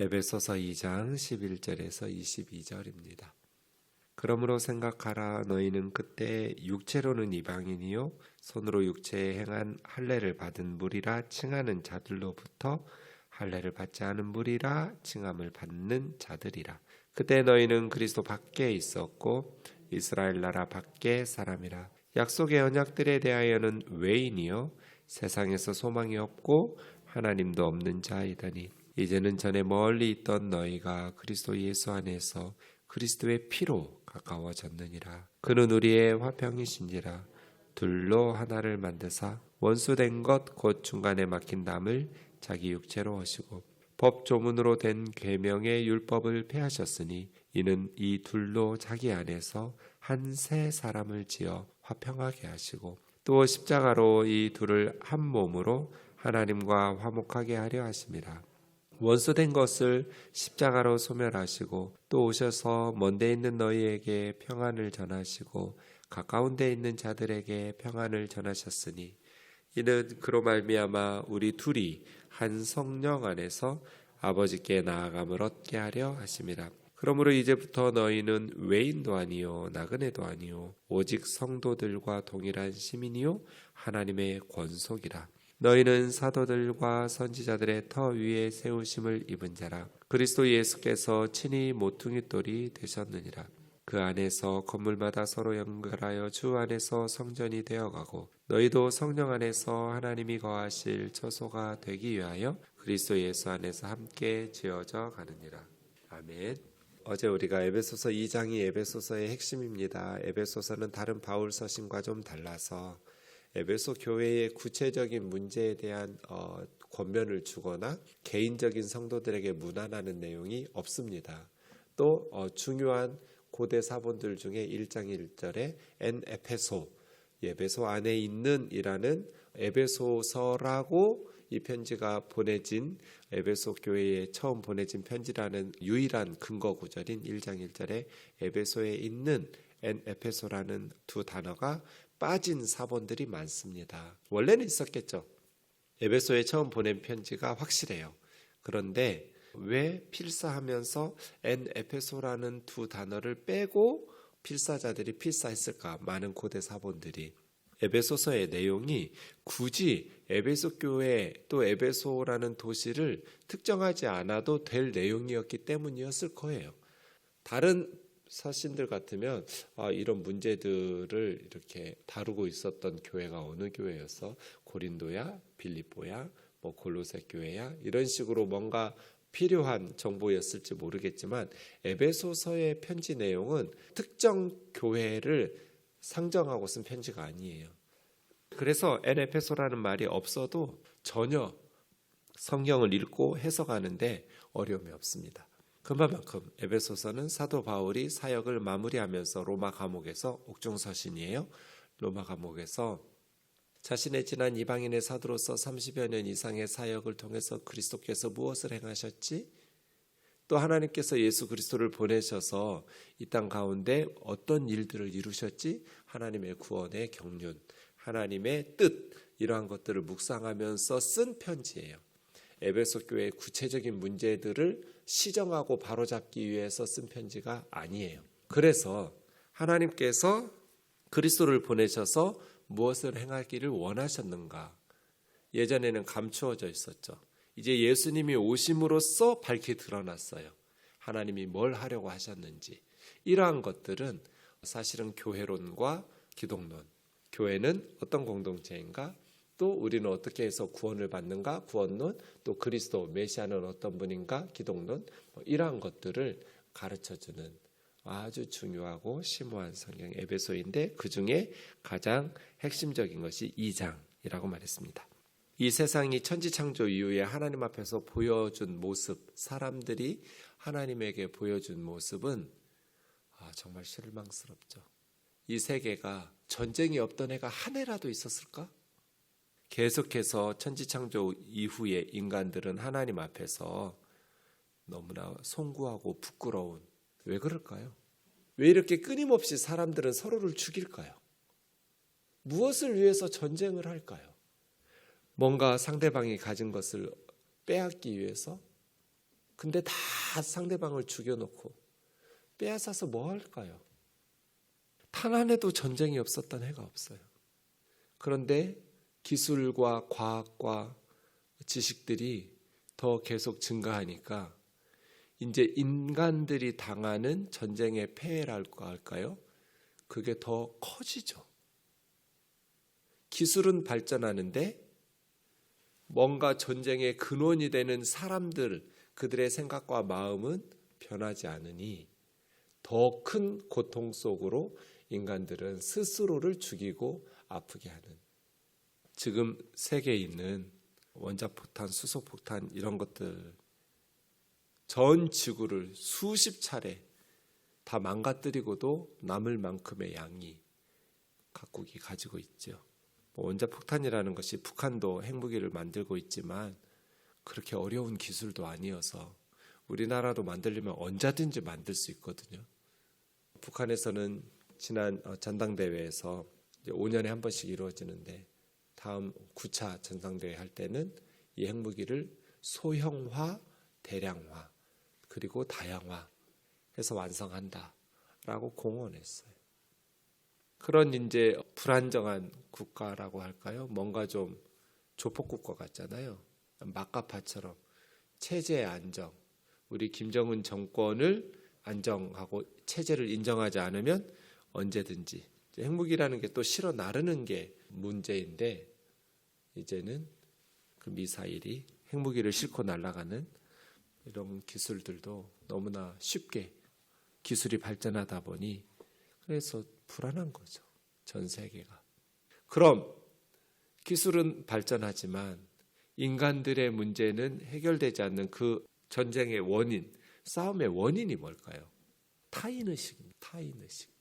에베소서 2장 11절에서 22절입니다. 그러므로 생각하라. 너희는 그때 육체로는 이방인이요 손으로 육체에 행한 할례를 받은 무리라 칭하는 자들로부터 할례를 받지 않은 무리라 칭함을 받는 자들이라. 그때 너희는 그리스도 밖에 있었고 이스라엘 나라 밖에 사람이라. 약속의 언약들에 대하여는 외인이요 세상에서 소망이 없고 하나님도 없는 자이더니 이제는 전에 멀리 있던 너희가 그리스도 예수 안에서 그리스도의 피로 가까워졌느니라. 그는 우리의 화평이신지라. 둘로 하나를 만드사 원수된 것 곧 중간에 막힌 담을 자기 육체로 하시고 법 조문으로 된 계명의 율법을 폐하셨으니 이는 이 둘로 자기 안에서 한 새 사람을 지어 화평하게 하시고 또 십자가로 이 둘을 한 몸으로 하나님과 화목하게 하려 하심이라. 원수된 것을 십자가로 소멸하시고 또 오셔서 먼데 있는 너희에게 평안을 전하시고 가까운 데 있는 자들에게 평안을 전하셨으니 이는 그로 말미암아 우리 둘이 한 성령 안에서 아버지께 나아감을 얻게 하려 하심이라. 그러므로 이제부터 너희는 외인도 아니요 나그네도 아니요 오직 성도들과 동일한 시민이요 하나님의 권속이라. 너희는 사도들과 선지자들의 터 위에 세우심을 입은 자라. 그리스도 예수께서 친히 모퉁이 돌이 되셨느니라. 그 안에서 건물마다 서로 연결하여 주 안에서 성전이 되어가고 너희도 성령 안에서 하나님이 거하실 처소가 되기 위하여 그리스도 예수 안에서 함께 지어져 가느니라. 아멘. 어제 우리가 에베소서 2장이 에베소서의 핵심입니다. 에베소서는 다른 바울 서신과 좀 달라서 에베소 교회의 구체적인 문제에 대한 권면을 주거나 개인적인 성도들에게 문안하는 내용이 없습니다. 또 중요한 고대 사본들 중에 1장 1절에 엔 에페소, 에베소 안에 있는 이라는 에베소서라고 이 편지가 보내진 에베소 교회에 처음 보내진 편지라는 유일한 근거 구절인 1장 1절에 에베소에 있는 엔 에페소라는 두 단어가 빠진 사본들이 많습니다. 원래는 있었겠죠. 에베소에 처음 보낸 편지가 확실해요. 그런데 왜 필사하면서 엔 에페소라는 두 단어를 빼고 필사자들이 필사했을까? 많은 고대 사본들이. 에베소서의 내용이 굳이 에베소 교회 또 에베소라는 도시를 특정하지 않아도 될 내용이었기 때문이었을 거예요. 다른 서신들 같으면 이런 문제들을 이렇게 다루고 있었던 교회가 어느 교회였어? 고린도야? 빌립보야? 골로새 교회야? 이런 식으로 뭔가 필요한 정보였을지 모르겠지만 에베소서의 편지 내용은 특정 교회를 상정하고 쓴 편지가 아니에요. 그래서 엔 에페소라는 말이 없어도 전혀 성경을 읽고 해석하는데 어려움이 없습니다. 그만큼 에베소서는 사도 바울이 사역을 마무리하면서 로마 감옥에서 옥중서신이에요. 로마 감옥에서 자신의 지난 이방인의 사도로서 30여 년 이상의 사역을 통해서 그리스도께서 무엇을 행하셨지? 또 하나님께서 예수 그리스도를 보내셔서 이 땅 가운데 어떤 일들을 이루셨지? 하나님의 구원의 경륜, 하나님의 뜻 이러한 것들을 묵상하면서 쓴 편지예요. 에베소 교회의 구체적인 문제들을 시정하고 바로잡기 위해서 쓴 편지가 아니에요. 그래서 하나님께서 그리스도를 보내셔서 무엇을 행하기를 원하셨는가? 예전에는 감추어져 있었죠. 이제 예수님이 오심으로써 밝히 드러났어요. 하나님이 뭘 하려고 하셨는지. 이러한 것들은 사실은 교회론과 기독론. 교회는 어떤 공동체인가? 또 우리는 어떻게 해서 구원을 받는가? 구원론. 또 그리스도 메시아는 어떤 분인가? 기독론. 이러한 것들을 가르쳐주는 아주 중요하고 심오한 성경 에베소인데 그중에 가장 핵심적인 것이 2장이라고 말했습니다. 이 세상이 천지창조 이후에 하나님 앞에서 보여준 모습, 사람들이 하나님에게 보여준 모습은 정말 실망스럽죠. 이 세계가 전쟁이 없던 해가 한 해라도 있었을까? 계속해서 천지창조 이후에 인간들은 하나님 앞에서 너무나 송구하고 부끄러운, 왜 그럴까요? 왜 이렇게 끊임없이 사람들은 서로를 죽일까요? 무엇을 위해서 전쟁을 할까요? 뭔가 상대방이 가진 것을 빼앗기 위해서? 근데 다 상대방을 죽여놓고 빼앗아서 뭐 할까요? 단 한 해도 전쟁이 없었던 해가 없어요. 그런데 기술과 과학과 지식들이 더 계속 증가하니까 이제 인간들이 당하는 전쟁의 폐해랄까 할까요? 그게 더 커지죠. 기술은 발전하는데 뭔가 전쟁의 근원이 되는 사람들, 그들의 생각과 마음은 변하지 않으니 더 큰 고통 속으로 인간들은 스스로를 죽이고 아프게 하는, 지금 세계에 있는 원자폭탄, 수소폭탄 이런 것들 전 지구를 수십 차례 다 망가뜨리고도 남을 만큼의 양이 각국이 가지고 있죠. 원자폭탄이라는 것이 북한도 핵무기를 만들고 있지만 그렇게 어려운 기술도 아니어서 우리나라도 만들려면 언제든지 만들 수 있거든요. 북한에서는 지난 전당대회에서 5년에 한 번씩 이루어지는데 다음 9차 전당대회 할 때는 이 핵무기를 소형화, 대량화, 그리고 다양화 해서 완성한다라고 공언했어요. 그런 이제 불안정한 국가라고 할까요? 뭔가 좀 조폭국가 같잖아요. 막가파처럼 체제의 안정, 우리 김정은 정권을 안정하고 체제를 인정하지 않으면 언제든지, 핵무기라는 게 또 실어 나르는 게 문제인데 이제는 그 미사일이 핵무기를 싣고 날아가는 이런 기술들도 너무나 쉽게 기술이 발전하다 보니 그래서 불안한 거죠. 전 세계가. 그럼 기술은 발전하지만 인간들의 문제는 해결되지 않는 그 전쟁의 원인, 싸움의 원인이 뭘까요? 타인의식입니다. 타인의식.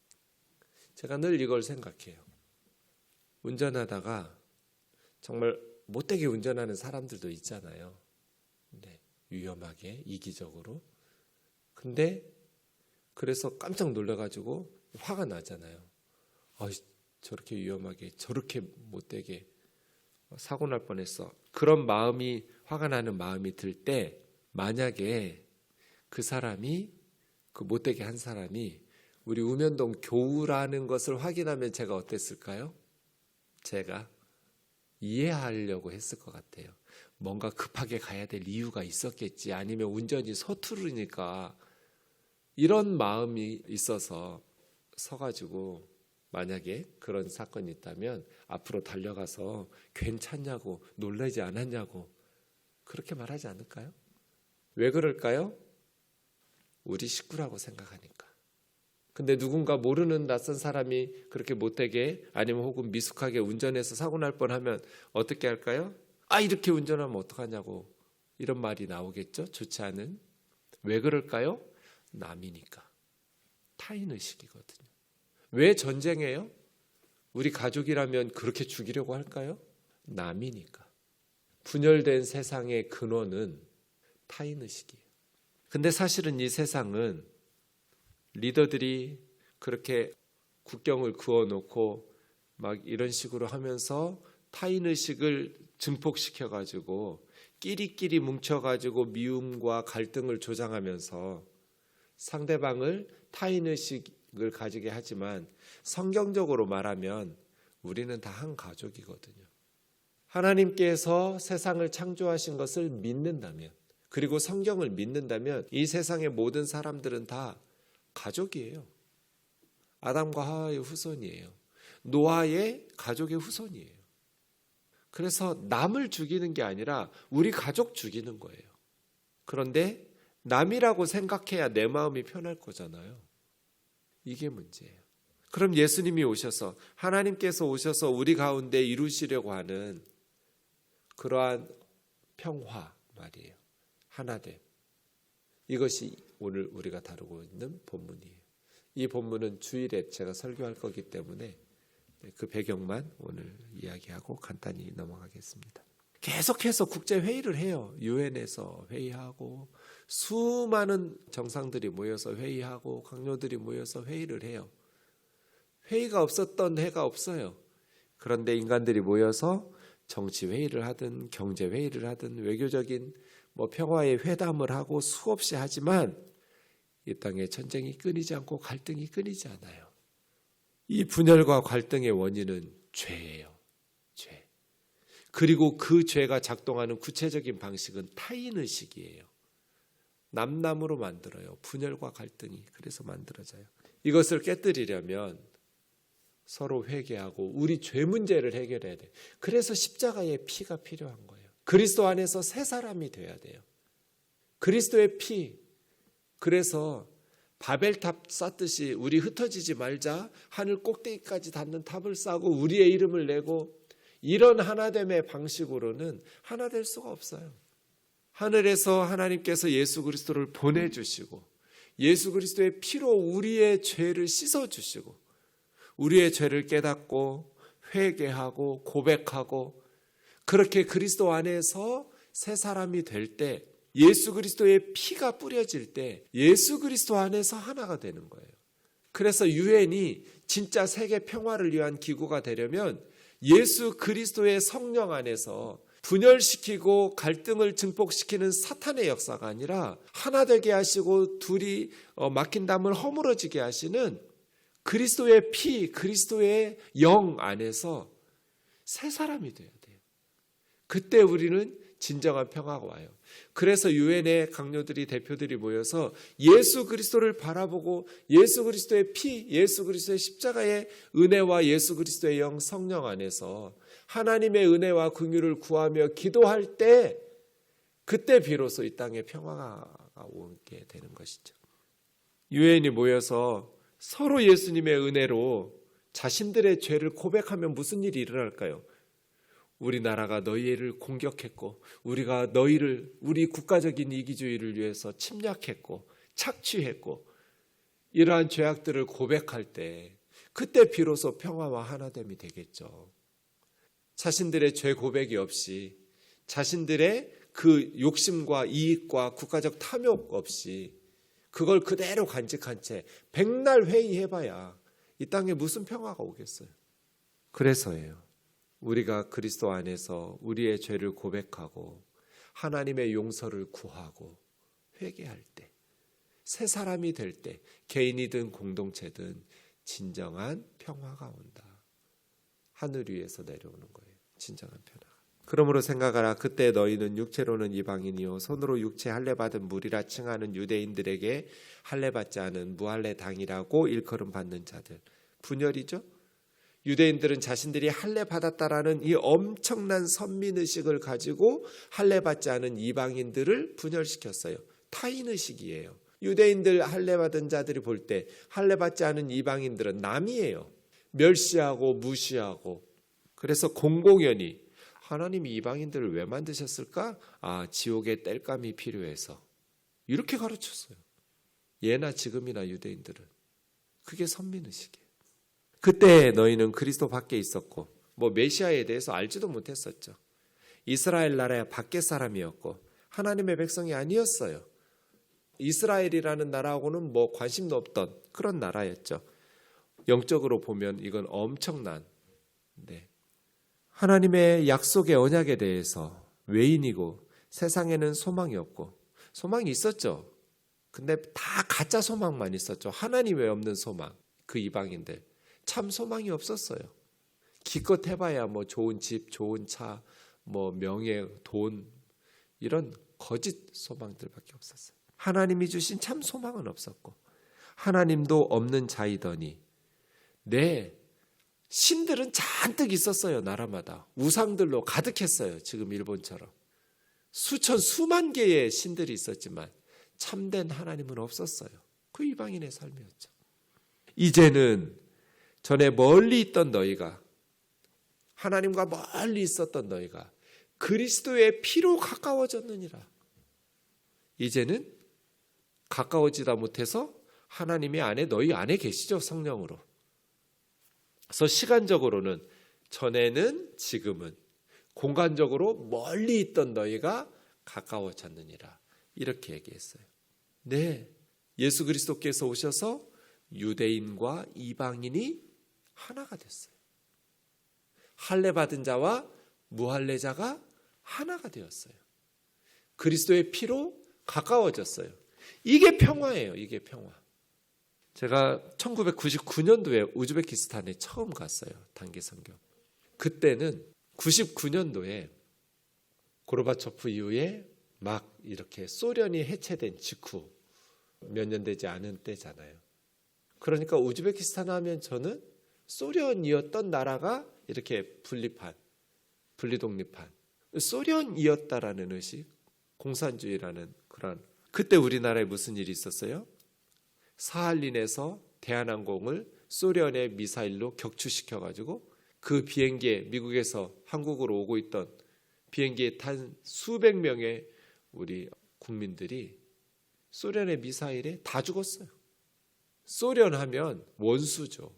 제가 늘 이걸 생각해요. 운전하다가 정말 못되게 운전하는 사람들도 있잖아요. 네, 위험하게, 이기적으로. 근데 그래서 깜짝 놀라가지고 화가 나잖아요. 저렇게 위험하게, 저렇게 못되게 사고 날 뻔했어. 그런 마음이, 화가 나는 마음이 들 때 만약에 그 사람이, 그 못되게 한 사람이 우리 우면동 교우라는 것을 확인하면 제가 어땠을까요? 제가 이해하려고 했을 것 같아요. 뭔가 급하게 가야 될 이유가 있었겠지, 아니면 운전이 서투르니까, 이런 마음이 있어서 서가지고 만약에 그런 사건이 있다면 앞으로 달려가서 괜찮냐고, 놀라지 않았냐고 그렇게 말하지 않을까요? 왜 그럴까요? 우리 식구라고 생각하니까. 근데 누군가 모르는 낯선 사람이 그렇게 못되게 아니면 혹은 미숙하게 운전해서 사고 날 뻔하면 어떻게 할까요? 이렇게 운전하면 어떡하냐고 이런 말이 나오겠죠? 좋지 않은. 왜 그럴까요? 남이니까. 타인의식이거든요. 왜 전쟁해요? 우리 가족이라면 그렇게 죽이려고 할까요? 남이니까. 분열된 세상의 근원은 타인의식이에요. 근데 사실은 이 세상은 리더들이 그렇게 국경을 그어놓고 막 이런 식으로 하면서 타인의식을 증폭시켜가지고 끼리끼리 뭉쳐가지고 미움과 갈등을 조장하면서 상대방을 타인의식을 가지게 하지만 성경적으로 말하면 우리는 다 한 가족이거든요. 하나님께서 세상을 창조하신 것을 믿는다면, 그리고 성경을 믿는다면 이 세상의 모든 사람들은 다 가족이에요. 아담과 하와의 후손이에요. 노아의 가족의 후손이에요. 그래서 남을 죽이는 게 아니라 우리 가족 죽이는 거예요. 그런데 남이라고 생각해야 내 마음이 편할 거잖아요. 이게 문제예요. 그럼 예수님이 오셔서, 하나님께서 오셔서 우리 가운데 이루시려고 하는 그러한 평화 말이에요. 하나됨. 이것이 오늘 우리가 다루고 있는 본문이에요. 이 본문은 주일에 제가 설교할 거기 때문에 그 배경만 오늘 이야기하고 간단히 넘어가겠습니다. 계속해서 국제회의를 해요. 유엔에서 회의하고 수많은 정상들이 모여서 회의하고 강요들이 모여서 회의를 해요. 회의가 없었던 해가 없어요. 그런데 인간들이 모여서 정치회의를 하든 경제회의를 하든 외교적인 평화의 회담을 하고 수없이 하지만 이 땅에 전쟁이 끊이지 않고 갈등이 끊이지 않아요. 이 분열과 갈등의 원인은 죄예요. 죄. 그리고 그 죄가 작동하는 구체적인 방식은 타인의식이에요. 남남으로 만들어요. 분열과 갈등이 그래서 만들어져요. 이것을 깨뜨리려면 서로 회개하고 우리 죄 문제를 해결해야 돼요. 그래서 십자가의 피가 필요한 거예요. 그리스도 안에서 새 사람이 돼야 돼요. 그리스도의 피. 그래서 바벨탑 쌓듯이 우리 흩어지지 말자, 하늘 꼭대기까지 닿는 탑을 쌓고 우리의 이름을 내고, 이런 하나됨의 방식으로는 하나 될 수가 없어요. 하늘에서 하나님께서 예수 그리스도를 보내주시고 예수 그리스도의 피로 우리의 죄를 씻어주시고 우리의 죄를 깨닫고 회개하고 고백하고 그렇게 그리스도 안에서 새 사람이 될 때, 예수 그리스도의 피가 뿌려질 때 예수 그리스도 안에서 하나가 되는 거예요. 그래서 유엔이 진짜 세계 평화를 위한 기구가 되려면 예수 그리스도의 성령 안에서 분열시키고 갈등을 증폭시키는 사탄의 역사가 아니라 하나 되게 하시고 둘이 막힌 담을 허물어지게 하시는 그리스도의 피, 그리스도의 영 안에서 새 사람이 돼야 돼요. 그때 우리는 진정한 평화가 와요. 그래서 유엔의 강요들이, 대표들이 모여서 예수 그리스도를 바라보고 예수 그리스도의 피, 예수 그리스도의 십자가의 은혜와 예수 그리스도의 영, 성령 안에서 하나님의 은혜와 긍휼을 구하며 기도할 때, 그때 비로소 이 땅에 평화가 오게 되는 것이죠. 유엔이 모여서 서로 예수님의 은혜로 자신들의 죄를 고백하면 무슨 일이 일어날까요? 우리나라가 너희를 공격했고 우리가 너희를 우리 국가적인 이기주의를 위해서 침략했고 착취했고 이러한 죄악들을 고백할 때 그때 비로소 평화와 하나됨이 되겠죠. 자신들의 죄 고백이 없이 자신들의 그 욕심과 이익과 국가적 탐욕 없이 그걸 그대로 간직한 채 백날 회의해봐야 이 땅에 무슨 평화가 오겠어요. 그래서예요. 우리가 그리스도 안에서 우리의 죄를 고백하고 하나님의 용서를 구하고 회개할 때, 새 사람이 될 때 개인이든 공동체든 진정한 평화가 온다. 하늘 위에서 내려오는 거예요. 진정한 평화. 그러므로 생각하라. 그때 너희는 육체로는 이방인이요 손으로 육체 할례받은 무리라 칭하는 유대인들에게 할례받지 않은 무할례당이라고 일컬음 받는 자들. 분열이죠. 유대인들은 자신들이 할례받았다라는 이 엄청난 선민의식을 가지고 할례받지 않은 이방인들을 분열시켰어요. 타인의식이에요. 유대인들 할례받은 자들이 볼 때 할례받지 않은 이방인들은 남이에요. 멸시하고 무시하고. 그래서 공공연히 하나님이 이방인들을 왜 만드셨을까? 지옥의 땔감이 필요해서. 이렇게 가르쳤어요. 예나 지금이나 유대인들은. 그게 선민의식이에요. 그때 너희는 그리스도 밖에 있었고 메시아에 대해서 알지도 못했었죠. 이스라엘 나라의 밖에 사람이었고 하나님의 백성이 아니었어요. 이스라엘이라는 나라하고는 관심도 없던 그런 나라였죠. 영적으로 보면 이건 엄청난 하나님의 약속의 언약에 대해서 외인이고 세상에는 소망이 없고, 소망이 있었죠. 근데 다 가짜 소망만 있었죠. 하나님의 없는 소망. 그 이방인들 참 소망이 없었어요. 기껏 해봐야 좋은 집, 좋은 차, 명예, 돈, 이런 거짓 소망들밖에 없었어요. 하나님이 주신 참 소망은 없었고 하나님도 없는 자이더니 신들은 잔뜩 있었어요. 나라마다 우상들로 가득했어요. 지금 일본처럼 수만 개의 신들이 있었지만 참된 하나님은 없었어요. 그 이방인의 삶이었죠. 이제는 전에 멀리 있던 너희가, 하나님과 멀리 있었던 너희가 그리스도의 피로 가까워졌느니라. 이제는 가까워지다 못해서 하나님의 안에, 너희 안에 계시죠. 성령으로. 그래서 시간적으로는 전에는, 지금은, 공간적으로 멀리 있던 너희가 가까워졌느니라. 이렇게 얘기했어요. 예수 그리스도께서 오셔서 유대인과 이방인이 하나가 됐어요. 할례 받은 자와 무할례자가 하나가 되었어요. 그리스도의 피로 가까워졌어요. 이게 평화예요. 이게 평화. 제가 1999년도에 우즈베키스탄에 처음 갔어요. 단기 선교. 그때는 99년도에 고르바초프 이후에 막 이렇게 소련이 해체된 직후 몇 년 되지 않은 때잖아요. 그러니까 우즈베키스탄 하면 저는 소련이었던 나라가 이렇게 분리독립한 소련이었다라는 의식, 공산주의라는 그런. 그때 우리나라에 무슨 일이 있었어요? 사할린에서 대한항공을 소련의 미사일로 격추시켜가지고 그 비행기에, 미국에서 한국으로 오고 있던 비행기에 탄 수백 명의 우리 국민들이 소련의 미사일에 다 죽었어요. 소련 하면 원수죠.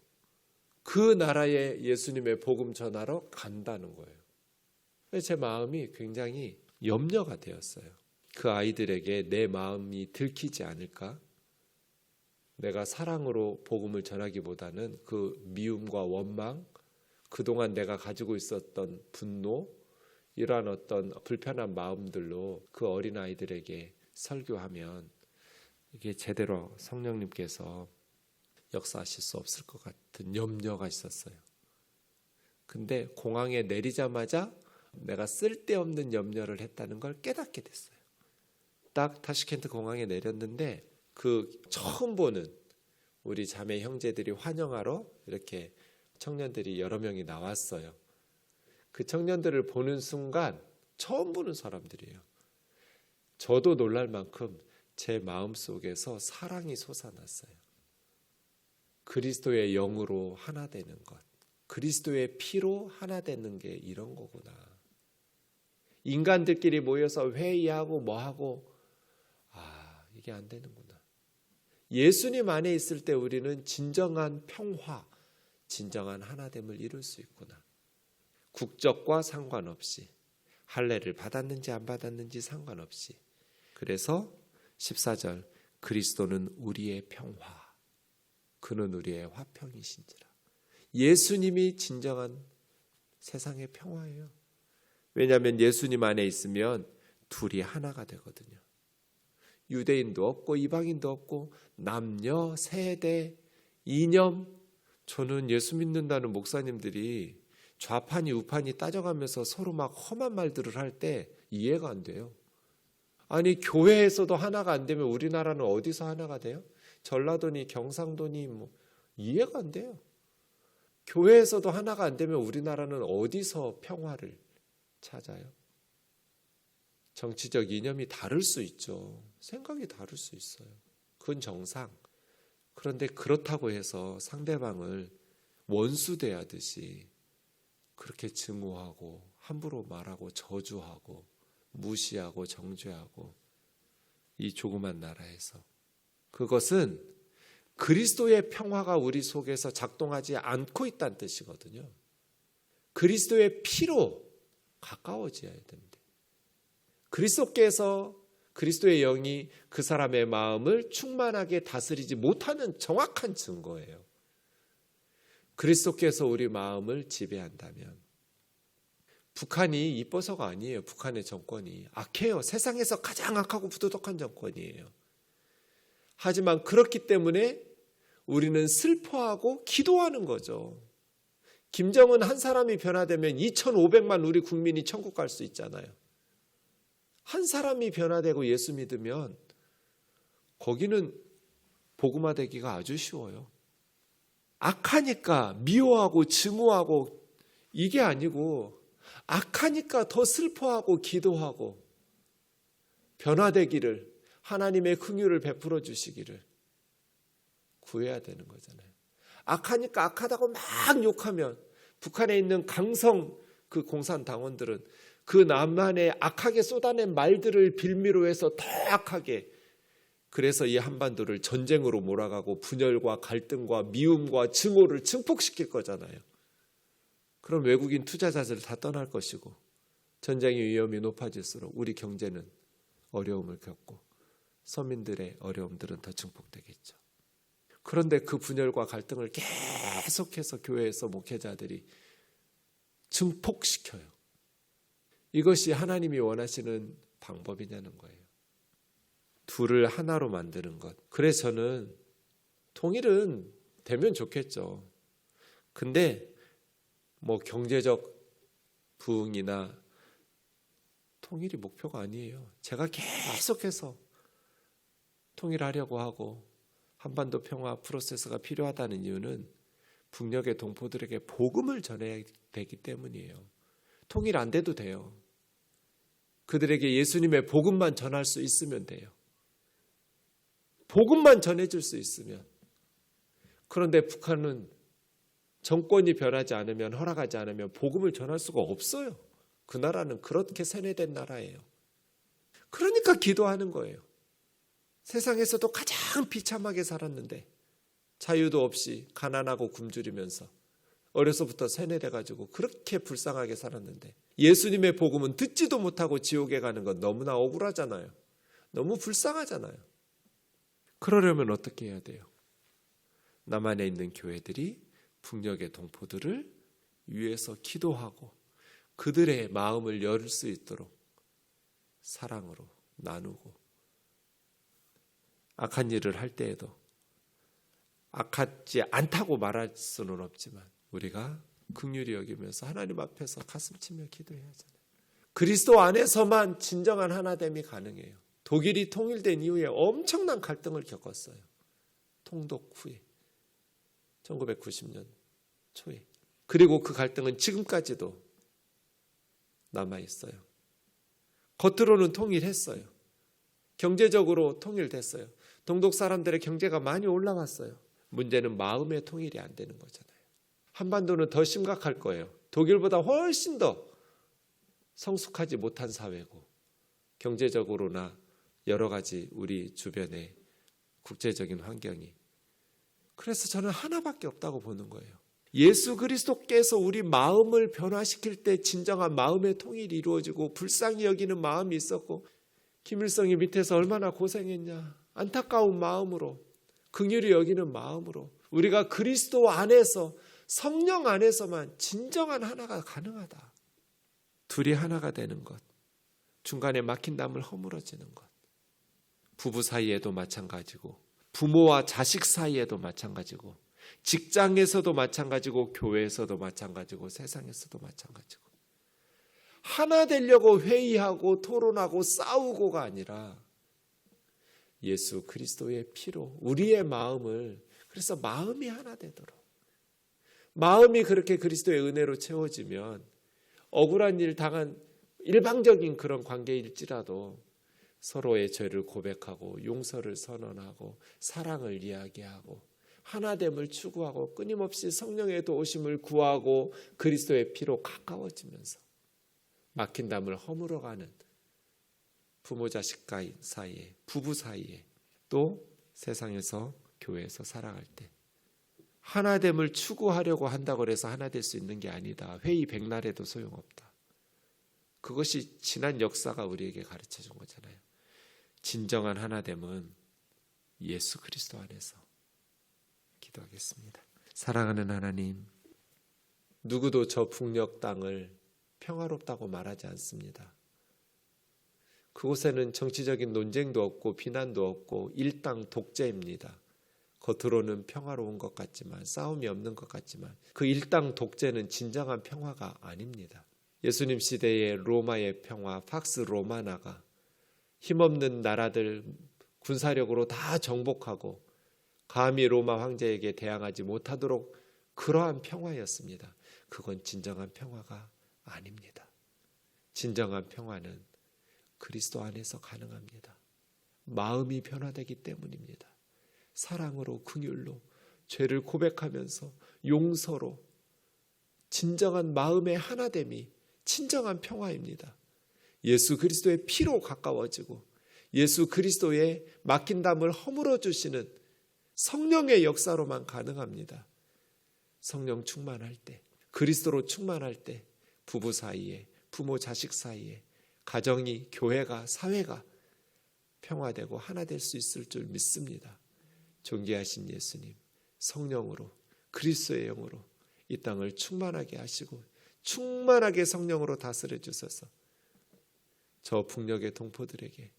그 나라에 예수님의 복음 전하러 간다는 거예요. 제 마음이 굉장히 염려가 되었어요. 그 아이들에게 내 마음이 들키지 않을까? 내가 사랑으로 복음을 전하기보다는 그 미움과 원망, 그동안 내가 가지고 있었던 분노, 이러한 어떤 불편한 마음들로 그 어린아이들에게 설교하면 이게 제대로 성령님께서 역사하실 수 없을 것 같은 염려가 있었어요. 근데 공항에 내리자마자 내가 쓸데없는 염려를 했다는 걸 깨닫게 됐어요. 딱 타슈켄트 공항에 내렸는데 그 처음 보는 우리 자매 형제들이 환영하러 이렇게 청년들이 여러 명이 나왔어요. 그 청년들을 보는 순간 처음 보는 사람들이에요. 저도 놀랄 만큼 제 마음속에서 사랑이 솟아났어요. 그리스도의 영으로 하나 되는 것, 그리스도의 피로 하나 되는 게 이런 거구나. 인간들끼리 모여서 회의하고 뭐하고 이게 안 되는구나. 예수님 안에 있을 때 우리는 진정한 평화, 진정한 하나됨을 이룰 수 있구나. 국적과 상관없이, 할례를 받았는지 안 받았는지 상관없이. 그래서 14절, 그리스도는 우리의 평화, 그는 우리의 화평이신지라. 예수님이 진정한 세상의 평화예요. 왜냐하면 예수님 안에 있으면 둘이 하나가 되거든요. 유대인도 없고 이방인도 없고 남녀, 세대, 이념. 저는 예수 믿는다는 목사님들이 좌판이 우판이 따져가면서 서로 막 험한 말들을 할 때 이해가 안 돼요. 아니 교회에서도 하나가 안 되면 우리나라는 어디서 하나가 돼요? 전라도니 경상도니 뭐 이해가 안 돼요. 교회에서도 하나가 안 되면 우리나라는 어디서 평화를 찾아요? 정치적 이념이 다를 수 있죠. 생각이 다를 수 있어요. 그건 정상. 그런데 그렇다고 해서 상대방을 원수 대하듯이 그렇게 증오하고 함부로 말하고 저주하고 무시하고 정죄하고 이 조그만 나라에서 그것은 그리스도의 평화가 우리 속에서 작동하지 않고 있다는 뜻이거든요. 그리스도의 피로 가까워져야 됩니다. 그리스도께서 그리스도의 영이 그 사람의 마음을 충만하게 다스리지 못하는 정확한 증거예요. 그리스도께서 우리 마음을 지배한다면 북한이 이뻐서가 아니에요. 북한의 정권이 악해요. 세상에서 가장 악하고 부도덕한 정권이에요. 하지만 그렇기 때문에 우리는 슬퍼하고 기도하는 거죠. 김정은 한 사람이 변화되면 2,500만 우리 국민이 천국 갈 수 있잖아요. 한 사람이 변화되고 예수 믿으면 거기는 복음화되기가 아주 쉬워요. 악하니까 미워하고 증오하고 이게 아니고 악하니까 더 슬퍼하고 기도하고 변화되기를, 하나님의 긍휼을 베풀어 주시기를 구해야 되는 거잖아요. 악하니까 악하다고 막 욕하면 북한에 있는 강성 그 공산당원들은 그 남한에 악하게 쏟아낸 말들을 빌미로 해서 더 악하게, 그래서 이 한반도를 전쟁으로 몰아가고 분열과 갈등과 미움과 증오를 증폭시킬 거잖아요. 그럼 외국인 투자자들 다 떠날 것이고 전쟁의 위험이 높아질수록 우리 경제는 어려움을 겪고 서민들의 어려움들은 더 증폭되겠죠. 그런데 그 분열과 갈등을 계속해서 교회에서 목회자들이 증폭시켜요. 이것이 하나님이 원하시는 방법이냐는 거예요. 둘을 하나로 만드는 것. 그래서 저는 통일은 되면 좋겠죠. 근데 뭐 경제적 부흥이나 통일이 목표가 아니에요. 제가 계속해서 통일하려고 하고 한반도 평화 프로세스가 필요하다는 이유는 북녘의 동포들에게 복음을 전해야 되기 때문이에요. 통일 안 돼도 돼요. 그들에게 예수님의 복음만 전할 수 있으면 돼요. 복음만 전해줄 수 있으면. 그런데 북한은 정권이 변하지 않으면, 허락하지 않으면 복음을 전할 수가 없어요. 그 나라는 그렇게 세뇌된 나라예요. 그러니까 기도하는 거예요. 세상에서도 가장 비참하게 살았는데 자유도 없이 가난하고 굶주리면서 어려서부터 세뇌돼가지고 그렇게 불쌍하게 살았는데 예수님의 복음은 듣지도 못하고 지옥에 가는 건 너무나 억울하잖아요. 너무 불쌍하잖아요. 그러려면 어떻게 해야 돼요? 남한에 있는 교회들이 북녘의 동포들을 위해서 기도하고 그들의 마음을 열 수 있도록 사랑으로 나누고, 악한 일을 할 때에도 악하지 않다고 말할 수는 없지만 우리가 긍휼히 여기면서 하나님 앞에서 가슴 치며 기도해야 하잖아요. 그리스도 안에서만 진정한 하나됨이 가능해요. 독일이 통일된 이후에 엄청난 갈등을 겪었어요. 통독 후에 1990년 초에. 그리고 그 갈등은 지금까지도 남아있어요. 겉으로는 통일했어요. 경제적으로 통일됐어요. 동독 사람들의 경제가 많이 올라왔어요. 문제는 마음의 통일이 안 되는 거잖아요. 한반도는 더 심각할 거예요. 독일보다 훨씬 더 성숙하지 못한 사회고 경제적으로나 여러 가지 우리 주변의 국제적인 환경이. 그래서 저는 하나밖에 없다고 보는 거예요. 예수 그리스도께서 우리 마음을 변화시킬 때 진정한 마음의 통일이 이루어지고 불쌍히 여기는 마음이 있었고 김일성이 밑에서 얼마나 고생했냐. 안타까운 마음으로 긍휼히 여기는 마음으로 우리가 그리스도 안에서 성령 안에서만 진정한 하나가 가능하다. 둘이 하나가 되는 것. 중간에 막힌 담을 허물어지는 것. 부부 사이에도 마찬가지고 부모와 자식 사이에도 마찬가지고 직장에서도 마찬가지고 교회에서도 마찬가지고 세상에서도 마찬가지고 하나 되려고 회의하고 토론하고 싸우고가 아니라 예수 그리스도의 피로 우리의 마음을, 그래서 마음이 하나 되도록, 마음이 그렇게 그리스도의 은혜로 채워지면 억울한 일 당한 일방적인 그런 관계일지라도 서로의 죄를 고백하고 용서를 선언하고 사랑을 이야기하고 하나됨을 추구하고 끊임없이 성령의 도우심을 구하고 그리스도의 피로 가까워지면서 막힌 담을 허물어가는 부모 자식 사이에, 부부 사이에, 또 세상에서 교회에서 살아갈 때 하나됨을 추구하려고 한다고 해서 하나 될 수 있는 게 아니다. 회의 백날에도 소용없다. 그것이 지난 역사가 우리에게 가르쳐 준 거잖아요. 진정한 하나됨은 예수 그리스도 안에서. 기도하겠습니다. 사랑하는 하나님, 누구도 저 북녘 땅을 평화롭다고 말하지 않습니다. 그곳에는 정치적인 논쟁도 없고 비난도 없고 일당 독재입니다. 겉으로는 평화로운 것 같지만, 싸움이 없는 것 같지만 그 일당 독재는 진정한 평화가 아닙니다. 예수님 시대의 로마의 평화, 팍스 로마나가 힘없는 나라들 군사력으로 다 정복하고 감히 로마 황제에게 대항하지 못하도록 그러한 평화였습니다. 그건 진정한 평화가 아닙니다. 진정한 평화는 그리스도 안에서 가능합니다. 마음이 변화되기 때문입니다. 사랑으로, 긍휼로, 죄를 고백하면서 용서로 진정한 마음의 하나됨이 진정한 평화입니다. 예수 그리스도의 피로 가까워지고 예수 그리스도의 막힌 담을 허물어 주시는 성령의 역사로만 가능합니다. 성령 충만할 때, 그리스도로 충만할 때 부부 사이에, 부모 자식 사이에, 가정이, 교회가, 사회가 평화되고 하나 될 수 있을 줄 믿습니다. 존귀하신 예수님, 성령으로, 그리스도의 영으로 이 땅을 충만하게 하시고 충만하게 성령으로 다스려 주셔서 저 북녘의 동포들에게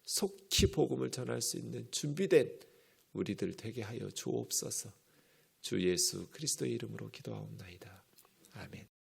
속히 복음을 전할 수 있는 준비된 우리들 되게 하여 주옵소서. 주 예수 그리스도의 이름으로 기도하옵나이다. 아멘.